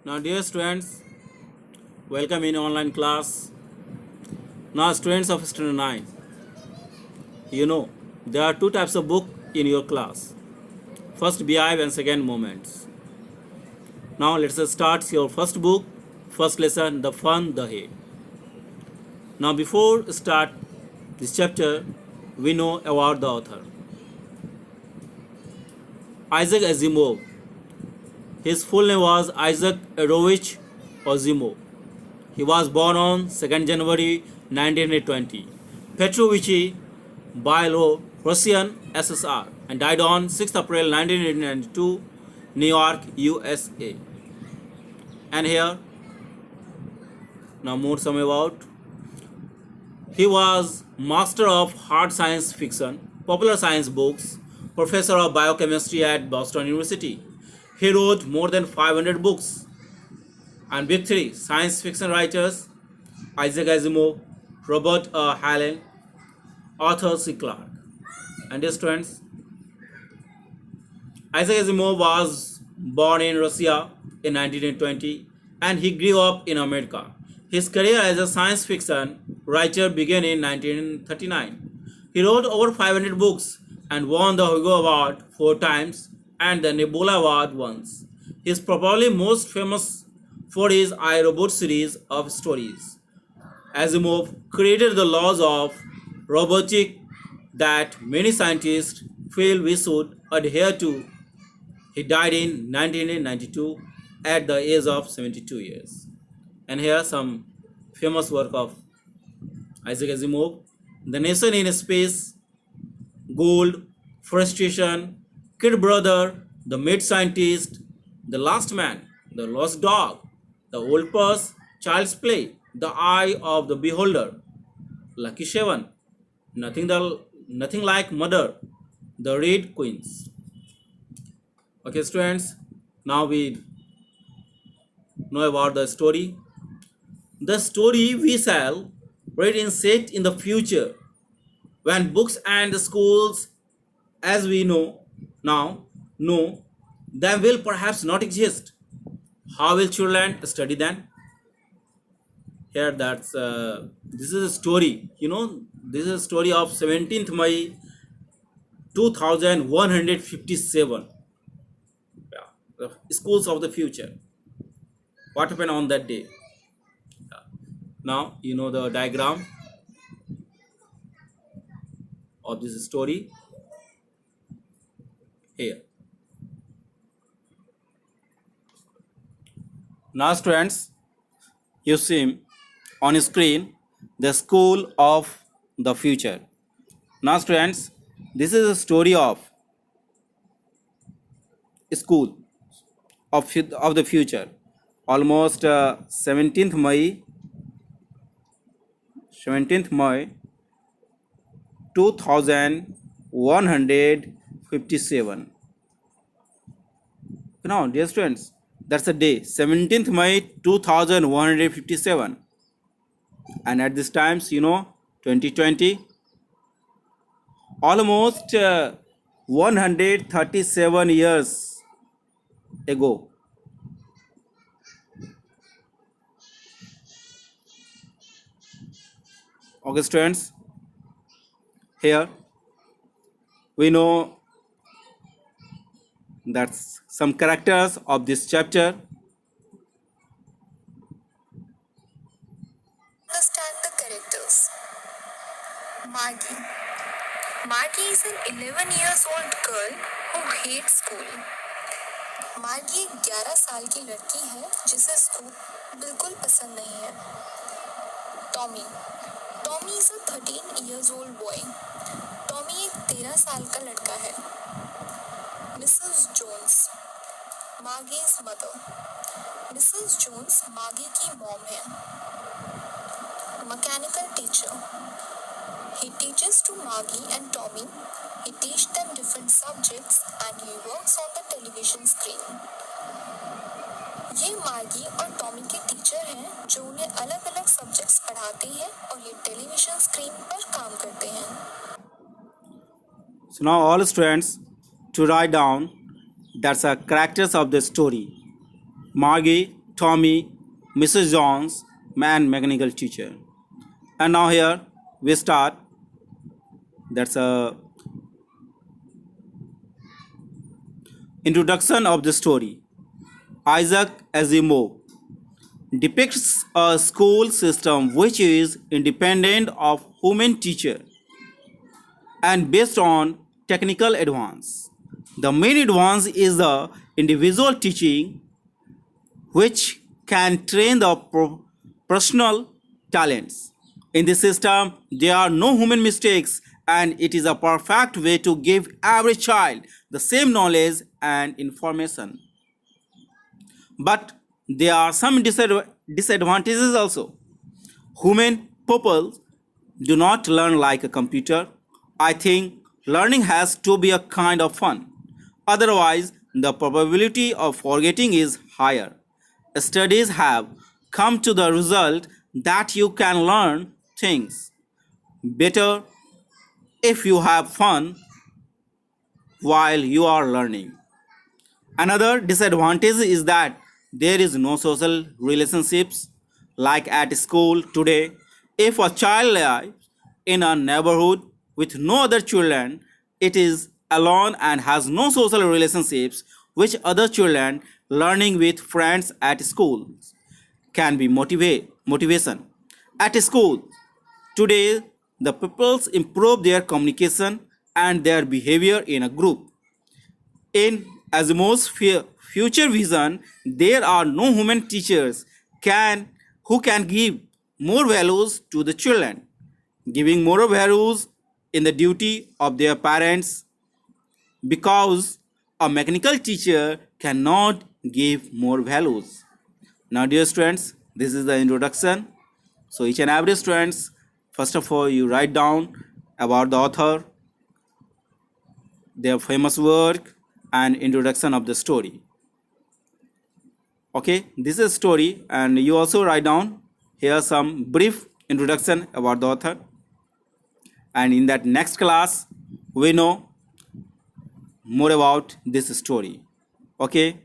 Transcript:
Now, dear students, welcome in online class. Now, students of standard 9, you know there are two types of book in your class. First, Beehive and second, Moments. Now, let's start your first book, first lesson, The Fun, the Hay. Now, before start this chapter, we know about the author. Isaac Asimov. His full name was Isaac Arovich Asimov. He was born on 2nd January 1920, Petrovich Russian SSR, and died on 6th April 1992, New York, USA. And here, now more some about. He was master of hard science fiction, popular science books, professor of biochemistry at Boston University. He wrote more than 500 books. And big three science fiction writers: Isaac Asimov, Robert Heinlein, Arthur C. Clarke. And dear students, Isaac Asimov was born in Russia in 1920 and he grew up in America. His career as a science fiction writer began in 1939. He wrote over 500 books and won the Hugo Award 4 times and the Nebula Award once. He is probably most famous for his I, Robot series of stories. Asimov created the laws of robotics that many scientists feel we should adhere to. He died in 1992 at the age of 72 years. And here some famous work of Isaac Asimov: The Nation in Space, Gold, Frustration, Kid Brother, The Mad Scientist, The Last Man, The Lost Dog, The Old Purse, Child's Play, The Eye of the Beholder, Lucky 7, Nothing Like Mother, The Red Queens. Okay, students, now we know about the story. The story we shall read is set in the future, when books and schools, as we know them, will perhaps not exist. How will children study then? Here, this is a story. This is a story of 17th May 2157. Yeah, the schools of the future. What happened on that day? Yeah. Now you know the diagram of this story here. Now, students, you see on screen the school of the future. Now, students, this is a story of school of the future. Almost 17th May 2157. Now, dear students, that's the day 17th May 2157. And at this times, 2020, almost 137 years ago. Okay, students, here we know that's some characters of this chapter. Understand the characters. Margie. Margie is an 11 years old girl who hates school. मार्गी एक 11 साल की लड़की है जिसे school बिल्कुल पसंद नहीं है. Tommy. Tommy is a 13 years old boy. Tommy एक 13 साल का लड़का है. Mrs Jones. Margie's mother. Mrs Jones Margie की मॉम है. Mechanical teacher. He teaches to Margie and Tommy. He teaches them different subjects and he works on the television screen. ये मार्गी और टॉमी के टीचर हैं जो उन्हें अलग-अलग सब्जेक्ट्स पढ़ाते हैं और ये टेलीविजन स्क्रीन पर काम करते हैं. So now all students to write down that's the characters of the story. Margie Tommy, Mrs. Jones, and mechanical teacher. And now here we start. That's a introduction of the story. Isaac Asimov depicts a school system which is independent of human teacher and based on technical advance. The main advance is the individual teaching which can train the personal talents. In this system, there are no human mistakes and it is a perfect way to give every child the same knowledge and information. But there are some disadvantages also. Human pupils do not learn like a computer. I think learning has to be a kind of fun. Otherwise, the probability of forgetting is higher. Studies have come to the result that you can learn things better if you have fun while you are learning. Another disadvantage is that there is no social relationships like at school today. If a child lives in a neighborhood with no other children, it is alone and has no social relationships which other children learning with friends at school can be motivation. At school today, the pupils improve their communication and their behavior in a group. In Asimov's future vision, there are no human teachers who can give more values to the children, giving more values in the duty of their parents because a mechanical teacher cannot give more values. Now, dear students, this is the introduction. So, each and every students, first of all, you write down about the author, their famous work, and introduction of the story. Okay, this is a story, and you also write down here some brief introduction about the author. And in that next class, we know more about this story. Okay,